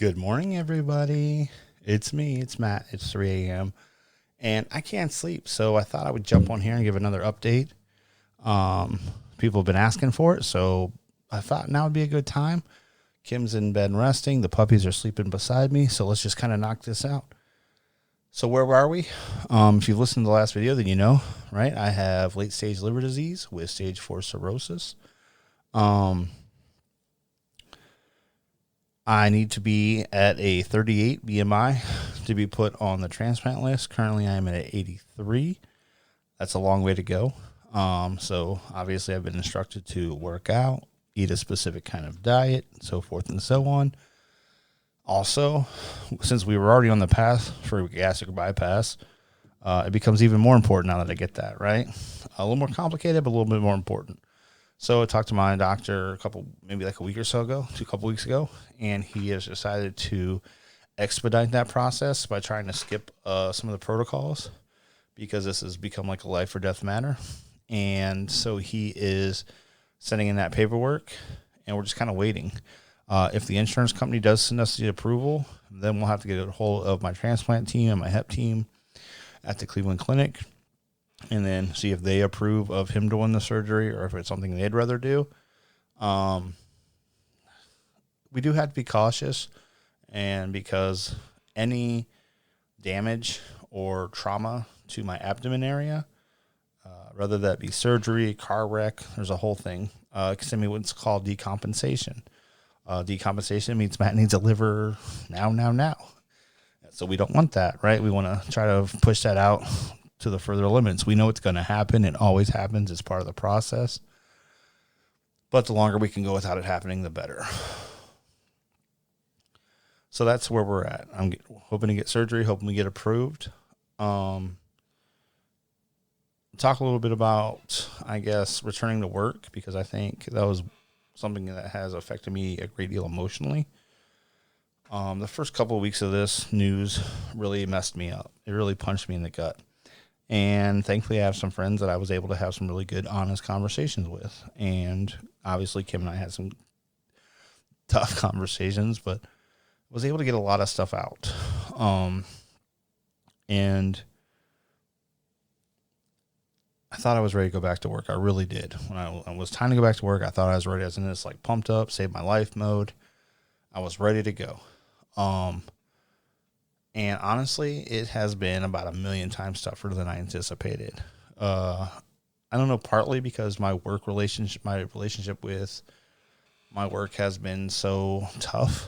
Good morning, everybody. It's me. It's Matt. It's 3 a.m. and I can't sleep, so I thought I would jump on here and give another update. People have been asking for it, so I thought now would be a good time. Kim's in bed and resting. The puppies are sleeping beside me, so let's just kind of knock this out. So where are we? If you've listened to the last video, then you know, right? I have late-stage liver disease with stage 4 cirrhosis. I need to be at a 38 BMI to be put on the transplant list. Currently, I am at 83. That's a long way to go. So obviously, I've been instructed to work out, eat a specific kind of diet, so forth and so on. Also, since we were already on the path for gastric bypass, it becomes even more important now that I get that, right? A little more complicated, but a little bit more important. So I talked to my doctor maybe like a week or so ago, a couple weeks ago, and he has decided to expedite that process by trying to skip some of the protocols because this has become like a life or death matter. And so he is sending in that paperwork, and we're just kind of waiting. If the insurance company does send us the approval, then we'll have to get a hold of my transplant team and my HEP team at the Cleveland Clinic, and then see if they approve of him doing the surgery or if it's something they'd rather do. We do have to be cautious, and because any damage or trauma to my abdomen area, whether that be surgery, car wreck, there's a whole thing. Send me what's called decompensation. Decompensation means Matt needs a liver now. So we don't want that, right? We want to try to push that out to the further limits. We know it's going to happen. It always happens. It's part of the process. But the longer we can go without it happening, the better. So that's where we're at. I'm hoping to get surgery, hoping we get approved. Talk a little bit about, I guess, returning to work, because I think that was something that has affected me a great deal emotionally. The first couple of weeks of this news really messed me up. It really punched me in the gut. And thankfully, I have some friends that I was able to have some really good, honest conversations with. And obviously, Kim and I had some tough conversations, but was able to get a lot of stuff out. And I thought I was ready to go back to work. I really did. When it was time to go back to work, I thought I was ready. I was in this like pumped up, save my life mode. I was ready to go. And honestly, it has been about 1 million times tougher than I anticipated. I don't know, partly because my relationship with my work has been so tough,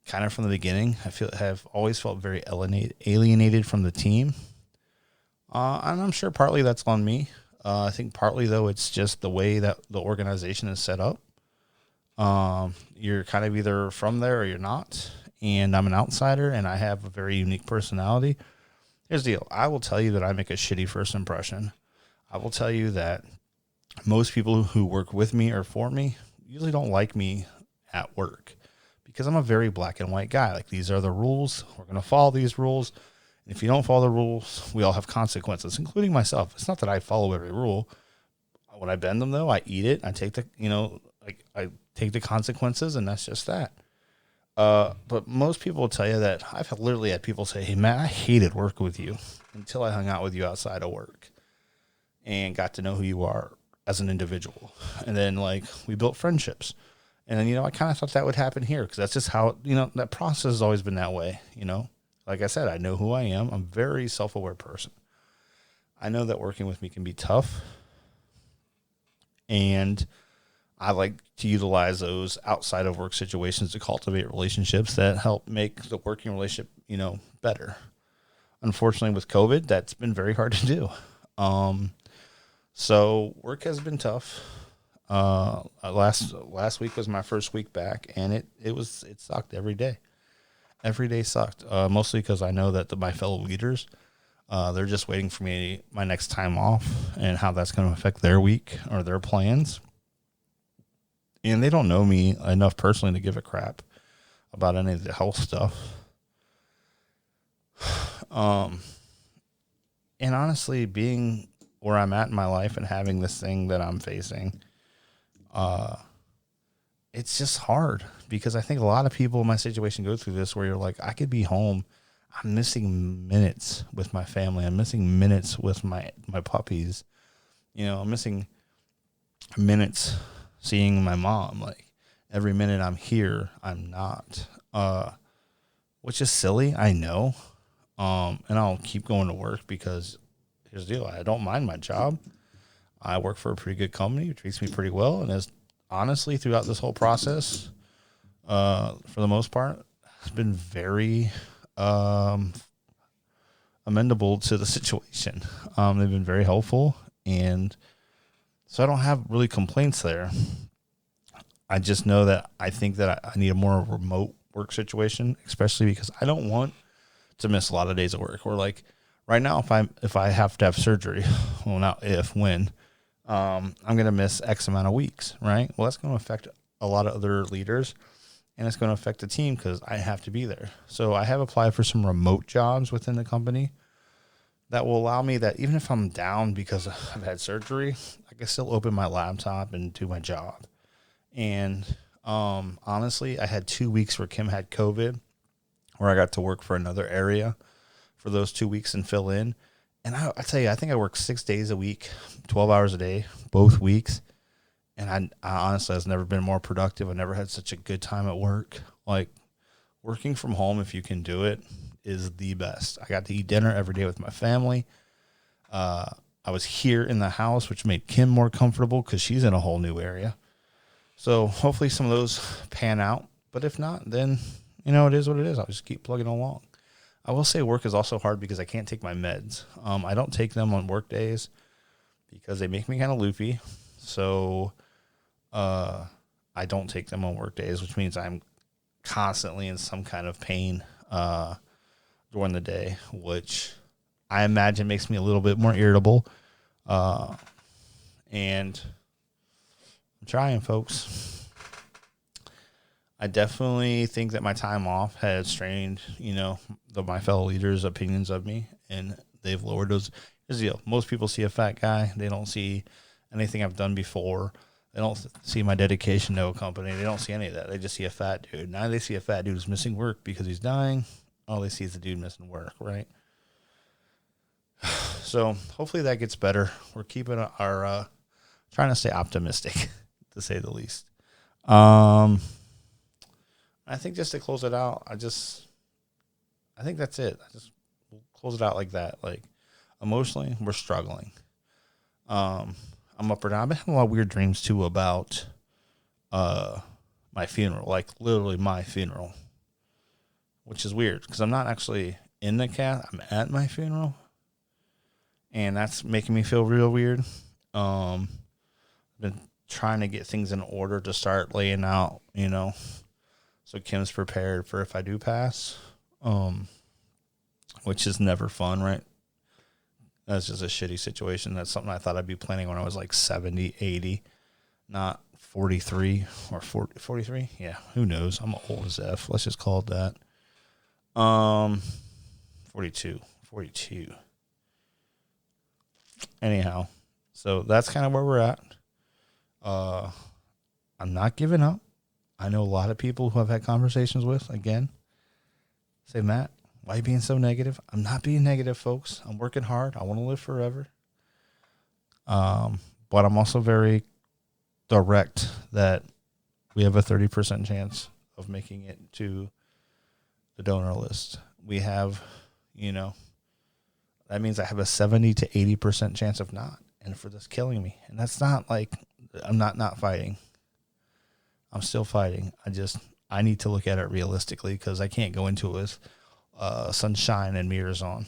kind of from the beginning. Have always felt very alienated from the team. And I'm sure partly that's on me. I think partly, though, it's just the way that the organization is set up. You're kind of either from there or you're not. And I'm an outsider, and I have a very unique personality. Here's the deal. I will tell you that I make a shitty first impression. I will tell you that most people who work with me or for me usually don't like me at work, because I'm a very black and white guy. Like, these are the rules. We're going to follow these rules. And if you don't follow the rules, we all have consequences, including myself. It's not that I follow every rule. When I bend them, though, I eat it. I take I take the consequences, and that's just that. But most people will tell you that I've literally had people say, "Hey, Matt, I hated working with you until I hung out with you outside of work and got to know who you are as an individual." And then, like, we built friendships. And then, I kind of thought that would happen here, because that's just how, that process has always been that way, Like I said, I know who I am. I'm a very self-aware person. I know that working with me can be tough. And I like to utilize those outside of work situations to cultivate relationships that help make the working relationship, better. Unfortunately, with COVID, that's been very hard to do. So work has been tough. Last week was my first week back, and it sucked every day. Every day sucked, mostly because I know that my fellow leaders, they're just waiting for my next time off, and how that's going to affect their week or their plans. And they don't know me enough personally to give a crap about any of the health stuff. And honestly, being where I'm at in my life and having this thing that I'm facing, it's just hard because I think a lot of people in my situation go through this where you're like, I could be home. I'm missing minutes with my family. I'm missing minutes with my puppies. I'm missing minutes seeing my mom. Like every minute I'm here, I'm not. Which is silly, I know. And I'll keep going to work because here's the deal. I don't mind my job. I work for a pretty good company. It treats me pretty well. And as honestly, throughout this whole process, for the most part, has been very amendable to the situation. They've been very helpful. And so I don't have really complaints there. I just know that I think that I need a more remote work situation, especially because I don't want to miss a lot of days of work. Or like right now, if I have to have surgery, well, not if, when, I'm going to miss X amount of weeks, right? Well, that's going to affect a lot of other leaders, and it's going to affect the team because I have to be there. So I have applied for some remote jobs within the company that will allow me that even if I'm down because I've had surgery, I can still open my laptop and do my job. And honestly, I had 2 weeks where Kim had COVID, where I got to work for another area for those 2 weeks and fill in. And I tell you, I think I worked 6 days a week, 12 hours a day, both weeks. And I honestly has never been more productive. I never had such a good time at work. Like working from home, if you can do it, is the best. I got to eat dinner every day with my family. I was here in the house, which made Kim more comfortable because she's in a whole new area. So hopefully some of those pan out. But if not, then, it is what it is. I'll just keep plugging along. I will say work is also hard because I can't take my meds. I don't take them on work days because they make me kind of loopy. So I don't take them on work days, which means I'm constantly in some kind of pain during the day, which I imagine makes me a little bit more irritable. And I'm trying, folks. I definitely think that my time off has strained, my fellow leaders' opinions of me, and they've lowered those. Here's the deal. Most people see a fat guy. They don't see anything I've done before. They don't see my dedication to a company. They don't see any of that. They just see a fat dude. Now they see a fat dude who's missing work because he's dying. All they see is a dude missing work, right? So hopefully that gets better. We're keeping our trying to stay optimistic, to say the least. I think just to close it out, I think that's it. We'll close it out like that. Like emotionally, we're struggling. I'm up or down. I've been having a lot of weird dreams too about my funeral, like literally my funeral, which is weird because I'm not actually in the casket. I'm at my funeral, and that's making me feel real weird. I've been trying to get things in order to start laying out, so Kim's prepared for if I do pass, which is never fun, right? That's just a shitty situation. That's something I thought I'd be planning when I was like 70, 80, not 43 or 40, 43. Yeah, who knows? I'm old as F. Let's just call it that. 42. Anyhow, so that's kind of where we're at. I'm not giving up. I know a lot of people who I've had conversations with, again, say, Matt, why are you being so negative? I'm not being negative, folks. I'm working hard. I want to live forever. But I'm also very direct that we have a 30% chance of making it to the donor list. We have, that means I have a 70 to 80% chance of not. And for this killing me. And that's not like I'm not fighting. I'm still fighting. I need to look at it realistically because I can't go into it with sunshine and mirrors on.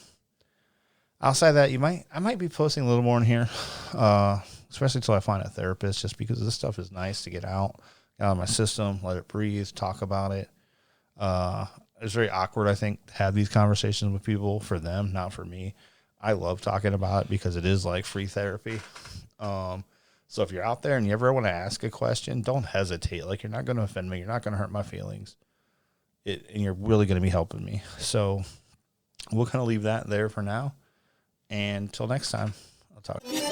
Outside that, I might be posting a little more in here, especially until I find a therapist, just because this stuff is nice to get out of my system, let it breathe, talk about it. It's very awkward, I think, to have these conversations with people, for them, not for me. I love talking about it because it is like free therapy. So if you're out there and you ever want to ask a question, don't hesitate. Like, you're not going to offend me. You're not going to hurt my feelings. And you're really going to be helping me. So we'll kind of leave that there for now. And until next time, I'll talk to you.